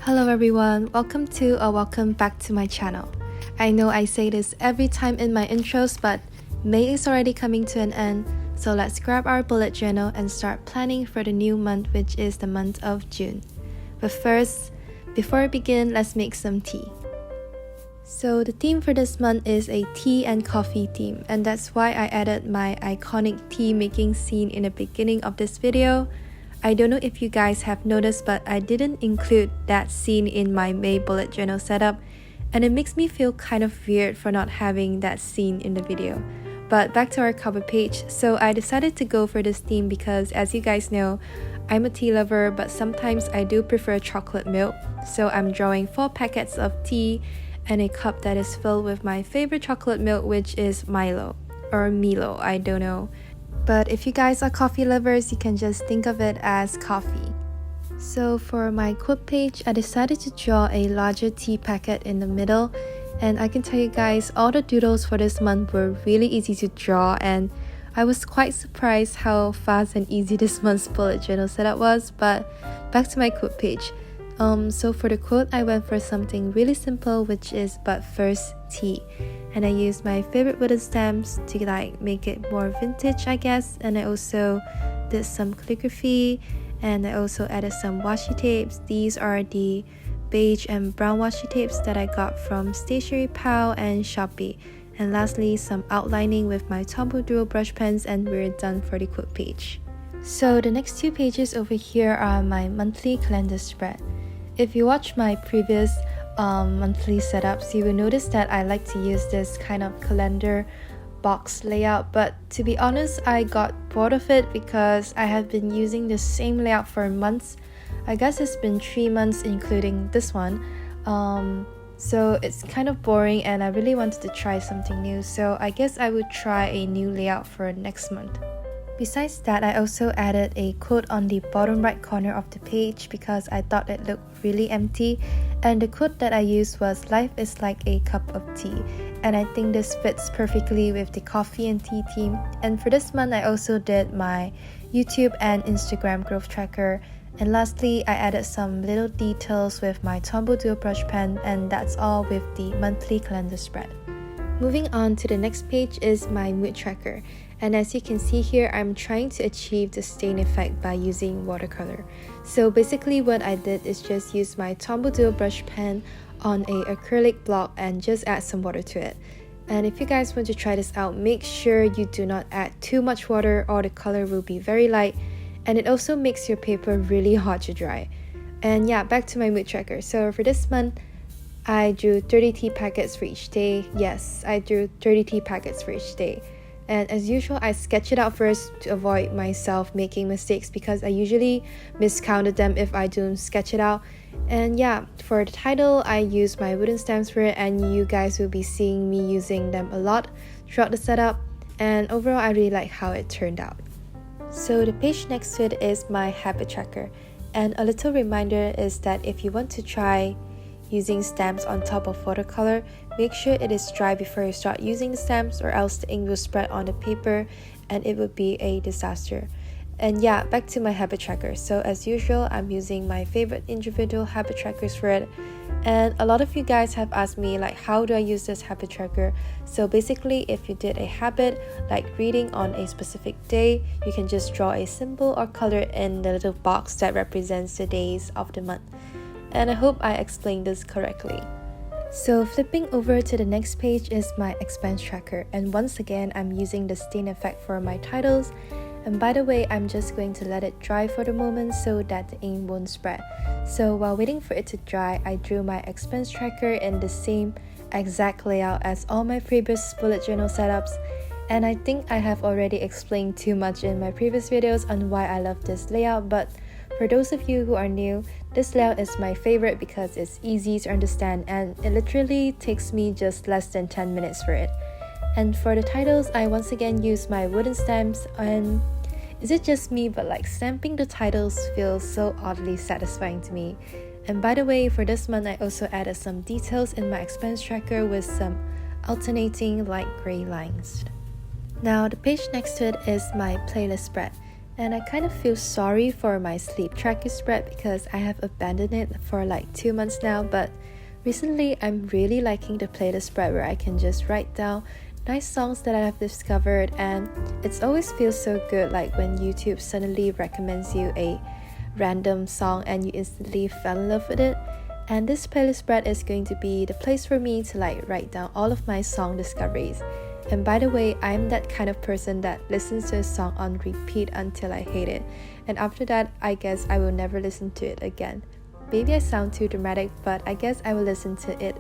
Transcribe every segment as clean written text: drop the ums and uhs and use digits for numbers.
Hello everyone, welcome back to my channel. I know I say this every time in my intros, but May is already coming to an end, so let's grab our bullet journal and start planning for the new month, which is the month of June. But first, before we begin, let's make some tea. So the theme for this month is a tea and coffee theme, and that's why I added my iconic tea making scene in the beginning of this video. I don't know if you guys have noticed, but I didn't include that scene in my May bullet journal setup, and it makes me feel kind of weird for not having that scene in the video. But back to our cover page, so I decided to go for this theme because, as you guys know, I'm a tea lover, but sometimes I do prefer chocolate milk, so I'm drawing 4 packets of tea and a cup that is filled with my favorite chocolate milk, which is Milo, or Milo, I don't know. But if you guys are coffee lovers, you can just think of it as coffee. So for my quote page, I decided to draw a larger tea packet in the middle, and I can tell you guys all the doodles for this month were really easy to draw, and I was quite surprised how fast and easy this month's bullet journal setup was. But back to my quote page. So for the quote, I went for something really simple, which is "but first tea," and I used my favorite wooden stamps to make it more vintage, I guess. And I also did some calligraphy, and I also added some washi tapes. These are the beige and brown washi tapes that I got from Stationery Pal and Shopee. And lastly, some outlining with my Tombow dual brush pens, and we're done for the quote page. So the next 2 pages over here are my monthly calendar spread. If you watch my previous monthly setups, you will notice that I like to use this kind of calendar box layout, but to be honest, I got bored of it because I have been using the same layout for months. I guess it's been 3 months including this one, so it's kind of boring, and I really wanted to try something new, so I guess I would try a new layout for next month. Besides that, I also added a quote on the bottom right corner of the page because I thought it looked really empty, and the quote that I used was "Life is like a cup of tea," and I think this fits perfectly with the coffee and tea theme. And for this month, I also did my YouTube and Instagram growth tracker, and lastly, I added some little details with my Tombow dual brush pen, and that's all with the monthly calendar spread. Moving on to the next page is my mood tracker. And as you can see here, I'm trying to achieve the stain effect by using watercolor. So basically what I did is just use my Tombow dual brush pen on a acrylic block and just add some water to it. And if you guys want to try this out, make sure you do not add too much water or the color will be very light, and it also makes your paper really hard to dry. And yeah, back to my mood tracker. So for this month, I drew 30 tea packets for each day. Yes, I drew 30 tea packets for each day. And as usual, I sketch it out first to avoid myself making mistakes because I usually miscounted them if I don't sketch it out. And yeah, for the title, I used my wooden stamps for it, and you guys will be seeing me using them a lot throughout the setup. And overall, I really like how it turned out. So the page next to it is my habit tracker. And a little reminder is that if you want to try using stamps on top of watercolor, make sure it is dry before you start using the stamps, or else the ink will spread on the paper and it would be a disaster. And yeah, back to my habit tracker. So as usual, I'm using my favorite individual habit trackers for it. And a lot of you guys have asked me how do I use this habit tracker? So basically, if you did a habit like reading on a specific day, you can just draw a symbol or color in the little box that represents the days of the month. And I hope I explained this correctly. So flipping over to the next page is my expense tracker, and once again I'm using the stain effect for my titles. And by the way, I'm just going to let it dry for the moment so that the ink won't spread. So while waiting for it to dry, I drew my expense tracker in the same exact layout as all my previous bullet journal setups. And I think I have already explained too much in my previous videos on why I love this layout, but for those of you who are new, this layout is my favorite because it's easy to understand, and it literally takes me just less than 10 minutes for it. And for the titles, I once again use my wooden stamps, and is it just me, but stamping the titles feels so oddly satisfying to me. And by the way, for this month, I also added some details in my expense tracker with some alternating light gray lines. Now the page next to it is my playlist spread. And I kind of feel sorry for my sleep tracker spread because I have abandoned it for like 2 months now, but recently I'm really liking the playlist spread where I can just write down nice songs that I have discovered, and it always feels so good like when YouTube suddenly recommends you a random song and you instantly fell in love with it. And this playlist spread is going to be the place for me to like write down all of my song discoveries. And by the way, I'm that kind of person that listens to a song on repeat until I hate it, and after that I guess I will never listen to it again. Maybe I sound too dramatic, but I guess I will listen to it,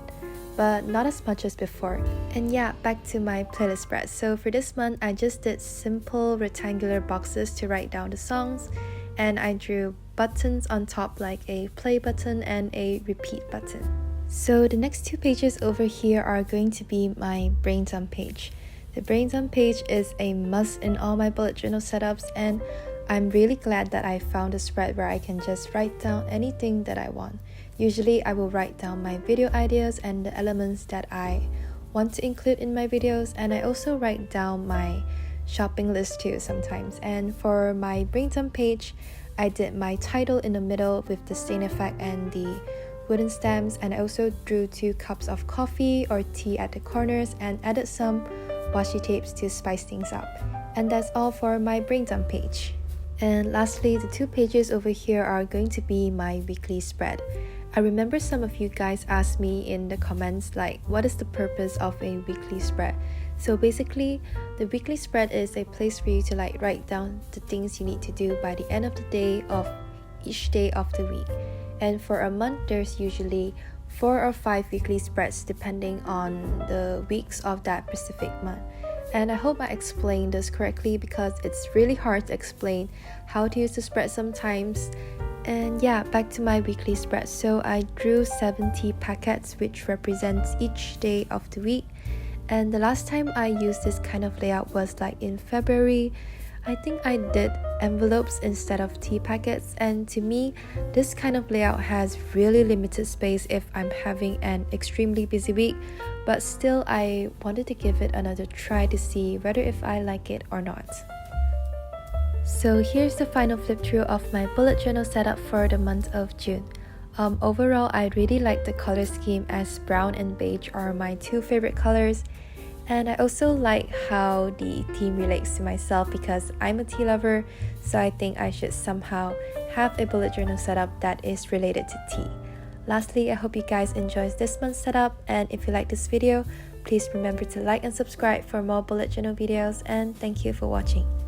but not as much as before. And yeah, back to my playlist spread. So for this month, I just did simple rectangular boxes to write down the songs, and I drew buttons on top like a play button and a repeat button. So the next 2 pages over here are going to be my brainstorm page. The brainstorm page is a must in all my bullet journal setups, and I'm really glad that I found a spread where I can just write down anything that I want. Usually I will write down my video ideas and the elements that I want to include in my videos, and I also write down my shopping list too sometimes. And for my brainstorm page, I did my title in the middle with the stain effect and the wooden stamps, and I also drew 2 cups of coffee or tea at the corners and added some washi tapes to spice things up. And that's all for my brainstorm page. And lastly, the 2 pages over here are going to be my weekly spread. I remember some of you guys asked me in the comments like, what is the purpose of a weekly spread? So basically, the weekly spread is a place for you to like write down the things you need to do by the end of the day of each day of the week. And for a month, there's usually 4 or 5 weekly spreads depending on the weeks of that specific month. And I hope I explained this correctly because it's really hard to explain how to use the spread sometimes. And yeah, back to my weekly spread. So I drew 70 packets, which represents each day of the week. And the last time I used this kind of layout was like in February. I think I did envelopes instead of tea packets, and to me, this kind of layout has really limited space if I'm having an extremely busy week, but still I wanted to give it another try to see whether if I like it or not. So here's the final flip through of my bullet journal setup for the month of June. Overall, I really like the color scheme as brown and beige are my 2 favorite colors. And I also like how the theme relates to myself because I'm a tea lover, so I think I should somehow have a bullet journal setup that is related to tea. Lastly, I hope you guys enjoyed this month's setup, and if you like this video, please remember to like and subscribe for more bullet journal videos, and thank you for watching.